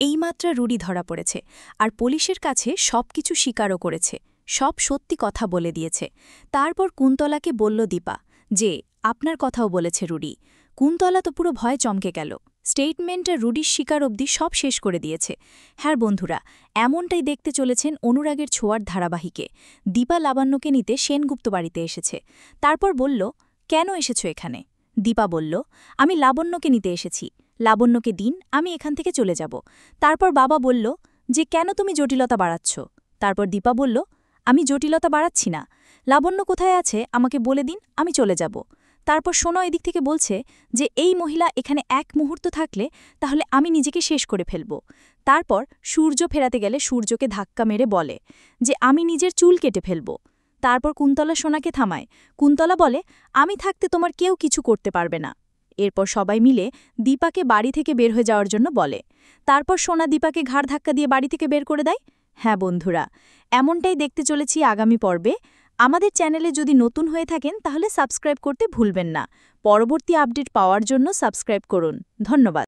এইমাত্র রুডি ধরা পড়েছে আর পুলিশের কাছে সবকিছু স্বীকারও করেছে, সব সত্যি কথা বলে দিয়েছে। তারপর কুন্তলাকে বলল দীপা যে আপনার কথাও বলেছে রুডি। কুন্তলা তো পুরো ভয়ে চমকে গেল। স্টেটমেন্টে রুডির স্বীকার অবধি সব শেষ করে দিয়েছে। হ্যাঁ বন্ধুরা, এমনটাই দেখতে চলেছেন অনুরাগের ছোঁয়ার ধারাবাহিকে। দীপা লাবণ্যকে নিতে সেনগুপ্ত বাড়িতে এসেছে। তারপর বলল, কেন এসেছ এখানে? দীপা বলল, আমি লাবণ্যকে নিতে এসেছি। লাবণ্যকে দিন, আমি এখান থেকে চলে যাব। তারপর বাবা বলল যে কেন তুমি জটিলতা বাড়াচ্ছ? তারপর দীপা বলল, আমি জটিলতা বাড়াচ্ছি না। লাবণ্য কোথায় আছে আমাকে বলে দিন, আমি চলে যাব। তারপর সোনা এদিক থেকে বলছে যে এই মহিলা এখানে এক মুহূর্ত থাকলে তাহলে আমি নিজেকে শেষ করে ফেলব। তারপর সূর্য ফেরাতে গেলে সূর্যকে ধাক্কা মেরে বলে যে আমি নিজের চুল কেটে ফেলব। তারপর কুন্তলা সোনাকে থামায়। কুন্তলা বলে, আমি থাকতে তোমার কেউ কিছু করতে পারবে না। এরপর সবাই মিলে দীপাকে বাড়ি থেকে বের হয়ে যাওয়ার জন্য বলে। তারপর সোনা দীপাকে ঘাড় ধাক্কা দিয়ে বাড়ি থেকে বের করে দেয়। হ্যাঁ বন্ধুরা, এমনটাই দেখতে চলেছি আগামী পর্বে। আমাদের চ্যানেলে যদি নতুন হয়ে থাকেন তাহলে সাবস্ক্রাইব করতে ভুলবেন না। পরবর্তী আপডেট পাওয়ার জন্য সাবস্ক্রাইব করুন। ধন্যবাদ।